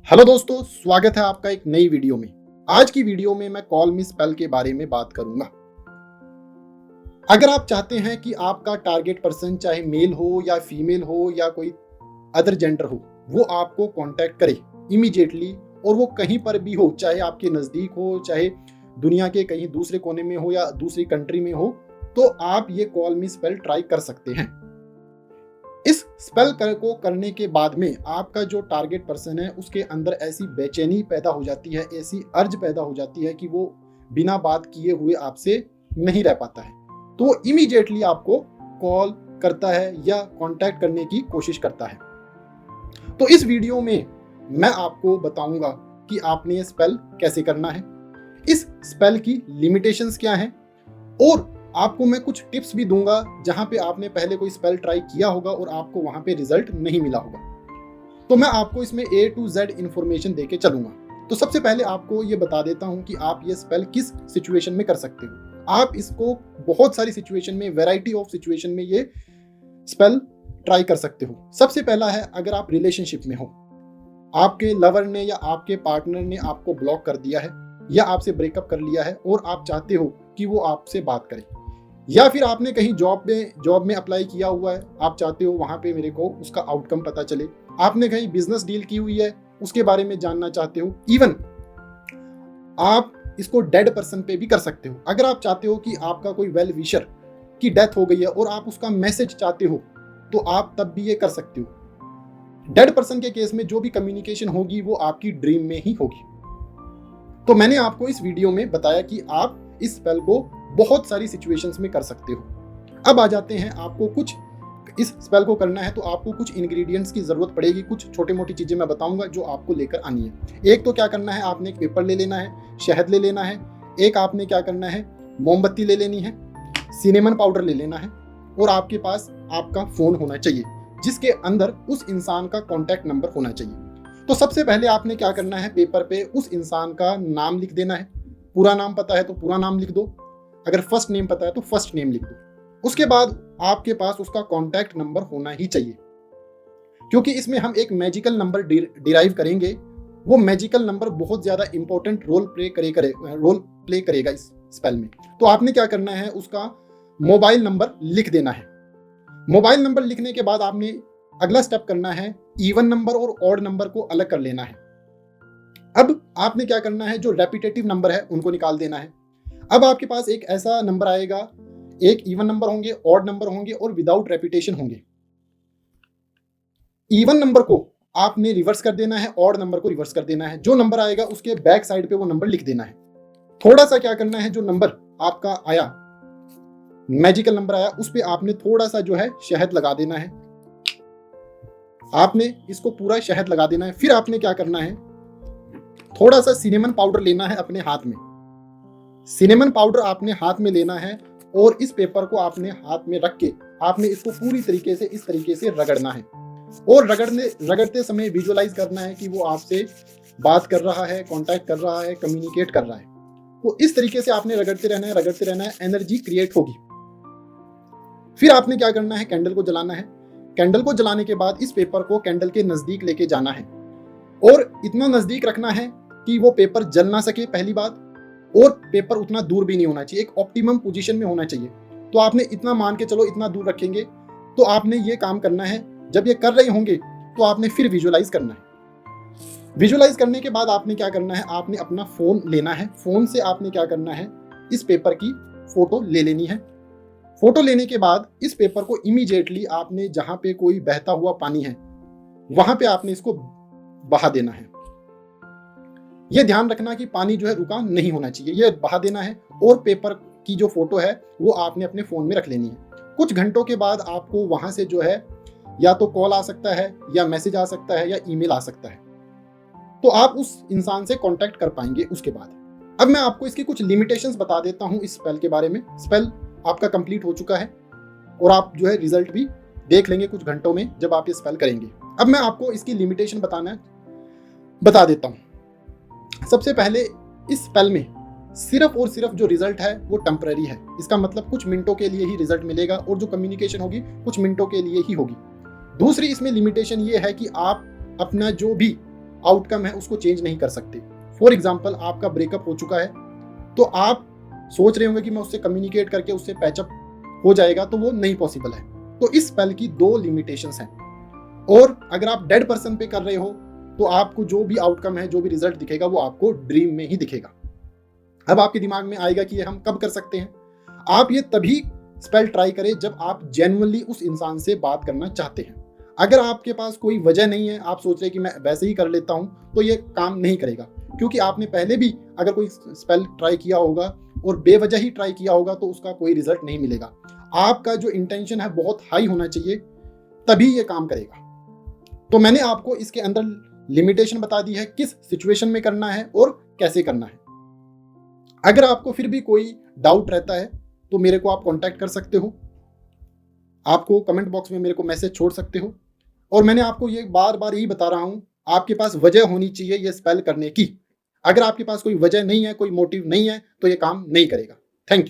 Hello दोस्तों, स्वागत है आपका एक नई वीडियो में। आज की वीडियो में मैं कॉल मी स्पेल के बारे में बात करूंगा। अगर आप चाहते हैं कि आपका टारगेट पर्सन चाहे मेल हो या फीमेल हो या कोई अदर जेंडर हो, वो आपको कांटेक्ट करे इमीडिएटली और वो कहीं पर भी हो, चाहे आपके नज़दीक हो, चाहे दुनिया के कहीं दूसरे कोने में हो या दूसरी कंट्री में हो, तो आप ये कॉल मी स्पेल ट्राई कर सकते हैं। इस स्पेल को करने के बाद में आपका जो टारगेट पर्सन है उसके अंदर ऐसी बेचैनी पैदा हो जाती है, ऐसी अर्ज पैदा हो जाती है कि वो बिना बात किए हुए आपसे नहीं रह पाता है, तो वो इमीडिएटली आपको कॉल करता है या कांटेक्ट करने की कोशिश करता है। तो इस वीडियो में मैं आपको बताऊंगा कि आपने ये स्पेल कैसे करना है, इस स्पेल की लिमिटेशंस क्या हैं, और आपको मैं कुछ टिप्स भी दूंगा जहां पे आपने पहले कोई स्पेल ट्राई किया होगा और आपको वहां पे रिजल्ट नहीं मिला होगा। तो मैं आपको इसमें A to Z इंफॉर्मेशन देके चलूंगा। तो सबसे पहले आपको ये बता देता हूं कि आप ये स्पेल किस सिचुएशन में कर सकते हो। आप इसको बहुत सारी सिचुएशन में, वैरायटी ऑफ सिचुएशन में ये स्पेल ट्राई कर सकते हो। सबसे पहला है, अगर आप रिलेशनशिप में हो, आपके लवर ने या आपके पार्टनर ने आपको ब्लॉक कर दिया है या आपसे ब्रेकअप कर लिया है और आप चाहते हो कि वो आपसे बात करे, या फिर आपने कहीं जॉब में अप्लाई किया हुआ है, आप चाहते हो वहां पे मेरे को उसका आउटकम पता चले, आपने कहीं बिजनेस डील की हुई है उसके बारे में जानना चाहते हो। इवन आप इसको डेड पर्सन पे भी कर सकते हो। अगर आप चाहते हो कि आपका कोई वेल विशर की डेथ हो गई है और आप उसका मैसेज चाहते हो, तो आप तब भी ये कर सकते हो। डेड पर्सन के केस में जो भी कम्युनिकेशन होगी वो आपकी ड्रीम में ही होगी। तो मैंने आपको इस वीडियो में बताया कि आप इस स्पेल को बहुत सारी सिचुएशंस में कर सकते हो। अब आ जाते हैं, आपको कुछ इस स्पेल को करना है तो आपको कुछ इंग्रेडिएंट्स की जरूरत पड़ेगी। कुछ छोटी मोटी चीजें मैं बताऊंगा जो आपको लेकर आनी है। एक तो क्या करना है, आपने एक पेपर ले लेना है, शहद ले लेना है, एक आपने क्या करना है, मोमबत्ती ले लेनी है, सिनेमन पाउडर ले लेना है, और आपके पास आपका फोन होना चाहिए जिसके अंदर उस इंसान का कॉन्टैक्ट नंबर होना चाहिए। तो सबसे पहले आपने क्या करना है, पेपर पे उस इंसान का नाम लिख देना है। पूरा नाम पता है तो पूरा नाम लिख दो, अगर फर्स्ट नेम पता है तो फर्स्ट नेम लिख दो। उसके बाद आपके पास उसका कॉन्टैक्ट नंबर होना ही चाहिए, क्योंकि इसमें हम एक मैजिकल नंबर डिराइव करेंगे। वो मैजिकल नंबर बहुत ज्यादा इंपॉर्टेंट रोल प्ले करेगा इस स्पेल में। तो आपने क्या करना है, उसका मोबाइल नंबर लिख देना है। मोबाइल नंबर लिखने के बाद आपने अगला स्टेप करना है, इवन नंबर और ऑड नंबर को अलग कर लेना है। अब आपने क्या करना है, जो रेपिटेटिव नंबर है उनको निकाल देना है। अब आपके पास एक ऐसा नंबर आएगा, एक इवन नंबर होंगे, ऑड नंबर होंगे और विदाउट रेपिटेशन होंगे। इवन नंबर को आपने रिवर्स कर देना है, ऑड नंबर को रिवर्स कर देना है। जो नंबर आएगा उसके बैक साइड पे वो नंबर लिख देना है। थोड़ा सा क्या करना है, जो नंबर आपका आया, मैजिकल नंबर आया, उस पे आपने थोड़ा सा जो है शहद लगा देना है। आपने इसको पूरा शहद लगा देना है। फिर आपने क्या करना है, थोड़ा सा सिनेमन पाउडर लेना है अपने हाथ में। सिनेमन पाउडर आपने हाथ में लेना है और इस पेपर को आपने हाथ में रख के आपने इसको पूरी तरीके से इस तरीके से रगड़ना है, और रगड़ते समय विजुअलाइज करना है कि वो आपसे बात कर रहा है, कांटेक्ट कर रहा है, कम्युनिकेट कर रहा है। तो इस तरीके से आपने रगड़ते रहना है, एनर्जी क्रिएट होगी। फिर आपने क्या करना है, कैंडल को जलाना है। कैंडल को जलाने के बाद इस पेपर को कैंडल के नजदीक लेके जाना है और इतना नजदीक रखना है कि वो पेपर जल ना सके, पहली बात, और पेपर उतना दूर भी नहीं होना चाहिए, एक ऑप्टिमम पोजीशन में होना चाहिए। तो आपने इतना मान के चलो, इतना दूर रखेंगे। तो आपने ये काम करना है। जब ये कर रहे होंगे तो आपने फिर विजुअलाइज करना है। विजुअलाइज करने के बाद आपने क्या करना है, आपने अपना फोन लेना है। फोन से आपने क्या करना है, इस पेपर की फोटो ले लेनी है। फोटो लेने के बाद इस पेपर को इमीडिएटली आपने जहां पे कोई बहता हुआ पानी है वहां पे आपने इसको बहा देना है। यह ध्यान रखना कि पानी जो है रुका नहीं होना चाहिए, यह बहा देना है। और पेपर की जो फोटो है वो आपने अपने फोन में रख लेनी है। कुछ घंटों के बाद आपको वहां से जो है या तो कॉल आ सकता है, या मैसेज आ सकता है, या ईमेल आ सकता है। तो आप उस इंसान से कांटेक्ट कर पाएंगे उसके बाद। अब मैं आपको इसकी कुछ लिमिटेशंस बता देता हूं इस स्पेल के बारे में। स्पेल आपका कंप्लीट हो चुका है और आप जो है रिजल्ट भी देख लेंगे कुछ घंटों में जब आप ये स्पेल करेंगे। अब मैं आपको इसकी लिमिटेशन बता देता हूं। सबसे पहले, इस स्पेल में सिर्फ और सिर्फ जो रिजल्ट है वो टेम्पररी है। इसका मतलब कुछ मिनटों के लिए ही रिजल्ट मिलेगा और जो कम्युनिकेशन होगी कुछ मिनटों के लिए ही होगी। दूसरी इसमें लिमिटेशन ये है कि आप अपना जो भी आउटकम है उसको चेंज नहीं कर सकते। फॉर एग्जाम्पल, आपका ब्रेकअप हो चुका है, तो आप सोच रहे होंगे कि मैं उससे कम्युनिकेट करके उससे पैचअप हो जाएगा, तो वो नहीं पॉसिबल है। तो इस स्पेल की 2 लिमिटेशंस हैं। और अगर आप डेड पर्सन पे कर रहे हो तो आपको जो भी आउटकम है, जो भी रिजल्ट दिखेगा, वो आपको ड्रीम में ही दिखेगा। अब आपके दिमाग में आएगा कि ये हम कब कर सकते हैं। आप ये तभी स्पेल ट्राई करें जब आप जेन्युइनली उस इंसान से बात करना चाहते हैं। अगर आपके पास कोई वजह नहीं है, आप सोच रहे हैं कि मैं वैसे ही कर लेता हूं, तो ये काम नहीं करेगा। क्योंकि आपने पहले भी अगर कोई स्पेल ट्राई किया होगा और बेवजह ही ट्राई किया होगा, तो उसका कोई रिजल्ट नहीं मिलेगा। आपका जो इंटेंशन है बहुत हाई होना चाहिए, तभी ये काम करेगा। तो मैंने आपको इसके अंदर लिमिटेशन बता दी है, किस सिचुएशन में करना है और कैसे करना है। अगर आपको फिर भी कोई डाउट रहता है तो मेरे को आप कांटेक्ट कर सकते हो। आपको कमेंट बॉक्स में मेरे को मैसेज छोड़ सकते हो। और मैंने आपको ये बार बार यही बता रहा हूं, आपके पास वजह होनी चाहिए ये स्पेल करने की। अगर आपके पास कोई वजह नहीं है, कोई मोटिव नहीं है, तो ये काम नहीं करेगा। Thank you.